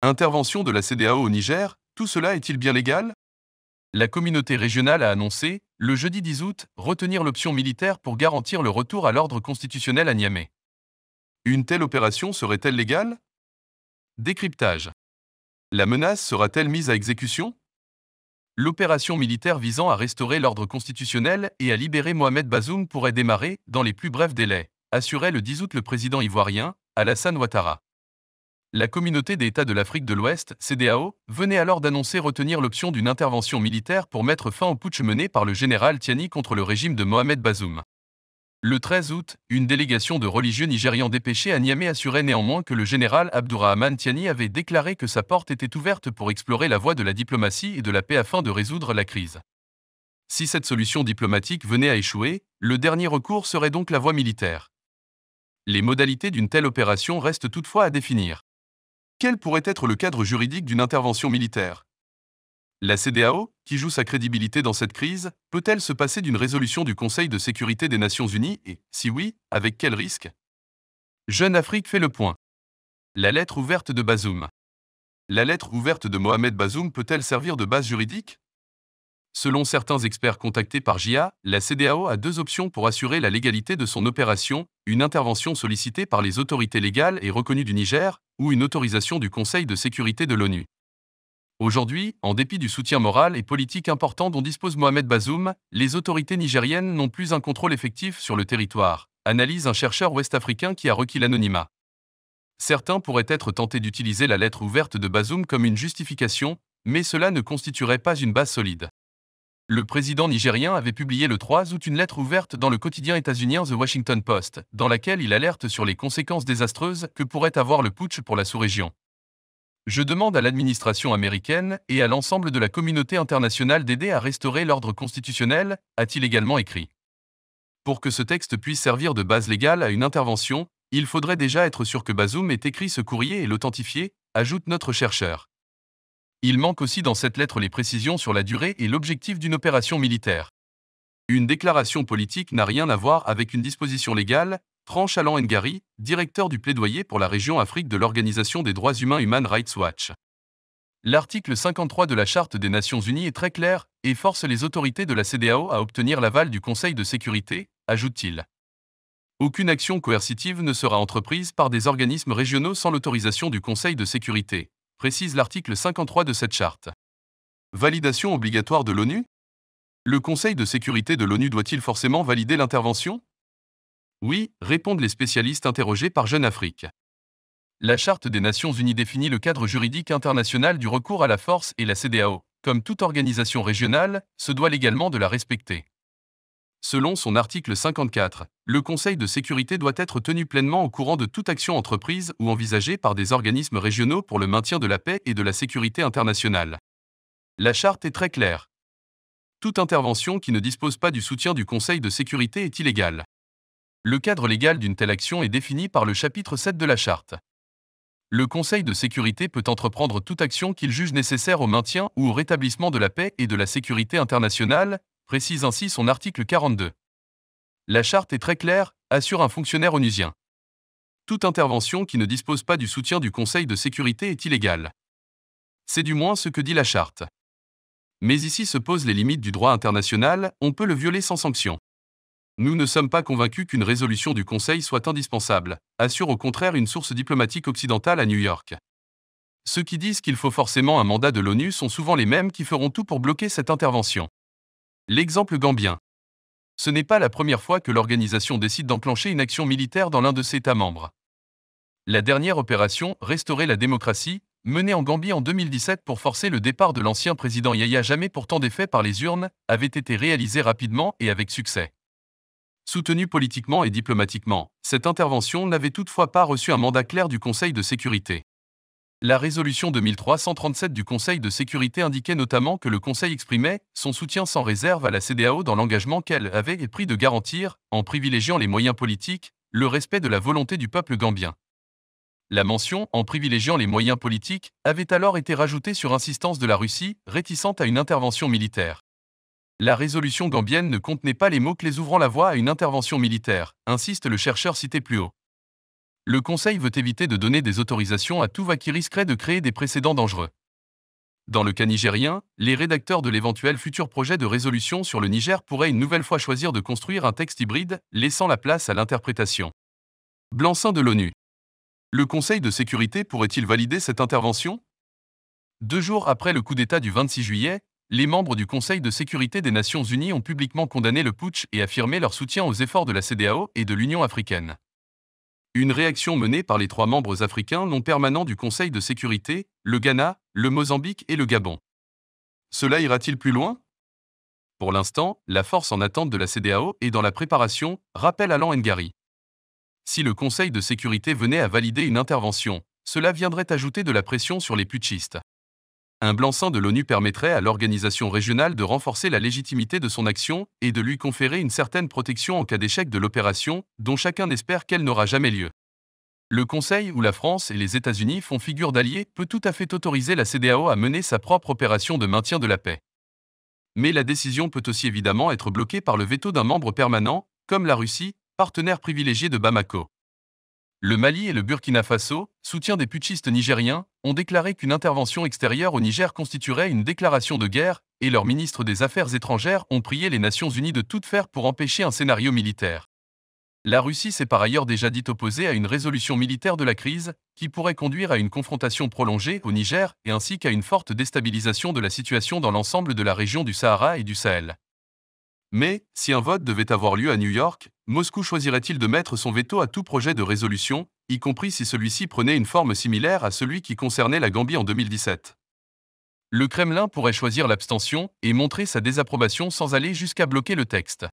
Intervention de la CEDEAO au Niger, tout cela est-il bien légal? La communauté régionale a annoncé, le jeudi 10 août, retenir l'option militaire pour garantir le retour à l'ordre constitutionnel à Niamey. Une telle opération serait-elle légale? Décryptage. La menace sera-t-elle mise à exécution? L'opération militaire visant à restaurer l'ordre constitutionnel et à libérer Mohamed Bazoum pourrait démarrer dans les plus brefs délais, assurait le 10 août le président ivoirien, Alassane Ouattara. La communauté des États de l'Afrique de l'Ouest, CEDEAO, venait alors d'annoncer retenir l'option d'une intervention militaire pour mettre fin au putsch mené par le général Tiani contre le régime de Mohamed Bazoum. Le 13 août, une délégation de religieux nigérians dépêchés à Niamey assurait néanmoins que le général Abdourahmane Tiani avait déclaré que sa porte était ouverte pour explorer la voie de la diplomatie et de la paix afin de résoudre la crise. Si cette solution diplomatique venait à échouer, le dernier recours serait donc la voie militaire. Les modalités d'une telle opération restent toutefois à définir. Quel pourrait être le cadre juridique d'une intervention militaire? La CEDEAO, qui joue sa crédibilité dans cette crise, peut-elle se passer d'une résolution du Conseil de sécurité des Nations Unies et, si oui, avec quel risque? Jeune Afrique fait le point. La lettre ouverte de Bazoum. La lettre ouverte de Mohamed Bazoum peut-elle servir de base juridique? Selon certains experts contactés par JA, la CEDEAO a deux options pour assurer la légalité de son opération, une intervention sollicitée par les autorités légales et reconnues du Niger, ou une autorisation du Conseil de sécurité de l'ONU. Aujourd'hui, en dépit du soutien moral et politique important dont dispose Mohamed Bazoum, les autorités nigériennes n'ont plus un contrôle effectif sur le territoire, analyse un chercheur ouest-africain qui a requis l'anonymat. Certains pourraient être tentés d'utiliser la lettre ouverte de Bazoum comme une justification, mais cela ne constituerait pas une base solide. Le président nigérien avait publié le 3 août une lettre ouverte dans le quotidien états-unien The Washington Post, dans laquelle il alerte sur les conséquences désastreuses que pourrait avoir le putsch pour la sous-région. Je demande à l'administration américaine et à l'ensemble de la communauté internationale d'aider à restaurer l'ordre constitutionnel, a-t-il également écrit. Pour que ce texte puisse servir de base légale à une intervention, il faudrait déjà être sûr que Bazoum ait écrit ce courrier et l'authentifier, ajoute notre chercheur. Il manque aussi dans cette lettre les précisions sur la durée et l'objectif d'une opération militaire. Une déclaration politique n'a rien à voir avec une disposition légale, tranche Alan Ngari, directeur du plaidoyer pour la région Afrique de l'Organisation des droits humains Human Rights Watch. L'article 53 de la Charte des Nations Unies est très clair et force les autorités de la CEDEAO à obtenir l'aval du Conseil de sécurité, ajoute-t-il. Aucune action coercitive ne sera entreprise par des organismes régionaux sans l'autorisation du Conseil de sécurité, précise l'article 53 de cette charte. Validation obligatoire de l'ONU? Le Conseil de sécurité de l'ONU doit-il forcément valider l'intervention? Oui, répondent les spécialistes interrogés par Jeune Afrique. La Charte des Nations Unies définit le cadre juridique international du recours à la force et la CEDEAO, comme toute organisation régionale, se doit légalement de la respecter. Selon son article 54, le Conseil de sécurité doit être tenu pleinement au courant de toute action entreprise ou envisagée par des organismes régionaux pour le maintien de la paix et de la sécurité internationale. La charte est très claire. Toute intervention qui ne dispose pas du soutien du Conseil de sécurité est illégale. Le cadre légal d'une telle action est défini par le chapitre 7 de la charte. Le Conseil de sécurité peut entreprendre toute action qu'il juge nécessaire au maintien ou au rétablissement de la paix et de la sécurité internationale, précise ainsi son article 42. La charte est très claire, assure un fonctionnaire onusien. Toute intervention qui ne dispose pas du soutien du Conseil de sécurité est illégale. C'est du moins ce que dit la charte. Mais ici se posent les limites du droit international, on peut le violer sans sanction. Nous ne sommes pas convaincus qu'une résolution du Conseil soit indispensable, assure au contraire une source diplomatique occidentale à New York. Ceux qui disent qu'il faut forcément un mandat de l'ONU sont souvent les mêmes qui feront tout pour bloquer cette intervention. L'exemple gambien. Ce n'est pas la première fois que l'organisation décide d'enclencher une action militaire dans l'un de ses États membres. La dernière opération, Restaurer la démocratie, menée en Gambie en 2017 pour forcer le départ de l'ancien président Yahya Jammeh pourtant défait par les urnes, avait été réalisée rapidement et avec succès. Soutenue politiquement et diplomatiquement, cette intervention n'avait toutefois pas reçu un mandat clair du Conseil de sécurité. La résolution 2337 du Conseil de sécurité indiquait notamment que le Conseil exprimait son soutien sans réserve à la CEDEAO dans l'engagement qu'elle avait pris de garantir, en privilégiant les moyens politiques, le respect de la volonté du peuple gambien. La mention « en privilégiant les moyens politiques » avait alors été rajoutée sur insistance de la Russie, réticente à une intervention militaire. La résolution gambienne ne contenait pas les mots-clés ouvrant la voie à une intervention militaire, insiste le chercheur cité plus haut. Le Conseil veut éviter de donner des autorisations à tout va qui risquerait de créer des précédents dangereux. Dans le cas nigérien, les rédacteurs de l'éventuel futur projet de résolution sur le Niger pourraient une nouvelle fois choisir de construire un texte hybride, laissant la place à l'interprétation. Blanc-seing de l'ONU. Le Conseil de sécurité pourrait-il valider cette intervention? 2 jours après le coup d'État du 26 juillet, les membres du Conseil de sécurité des Nations Unies ont publiquement condamné le putsch et affirmé leur soutien aux efforts de la CEDEAO et de l'Union africaine. Une réaction menée par les 3 membres africains non permanents du Conseil de sécurité, le Ghana, le Mozambique et le Gabon. Cela ira-t-il plus loin? Pour l'instant, la force en attente de la CEDEAO est dans la préparation, rappelle Alan Ngari. Si le Conseil de sécurité venait à valider une intervention, cela viendrait ajouter de la pression sur les putschistes. Un blanc-seing de l'ONU permettrait à l'organisation régionale de renforcer la légitimité de son action et de lui conférer une certaine protection en cas d'échec de l'opération, dont chacun espère qu'elle n'aura jamais lieu. Le Conseil, où la France et les États-Unis font figure d'alliés, peut tout à fait autoriser la CEDEAO à mener sa propre opération de maintien de la paix. Mais la décision peut aussi évidemment être bloquée par le veto d'un membre permanent, comme la Russie, partenaire privilégié de Bamako. Le Mali et le Burkina Faso, soutien des putschistes nigériens, ont déclaré qu'une intervention extérieure au Niger constituerait une déclaration de guerre, et leurs ministres des Affaires étrangères ont prié les Nations Unies de tout faire pour empêcher un scénario militaire. La Russie s'est par ailleurs déjà dit opposée à une résolution militaire de la crise, qui pourrait conduire à une confrontation prolongée au Niger et ainsi qu'à une forte déstabilisation de la situation dans l'ensemble de la région du Sahara et du Sahel. Mais, si un vote devait avoir lieu à New York, Moscou choisirait-il de mettre son veto à tout projet de résolution, y compris si celui-ci prenait une forme similaire à celui qui concernait la Gambie en 2017? Le Kremlin pourrait choisir l'abstention et montrer sa désapprobation sans aller jusqu'à bloquer le texte.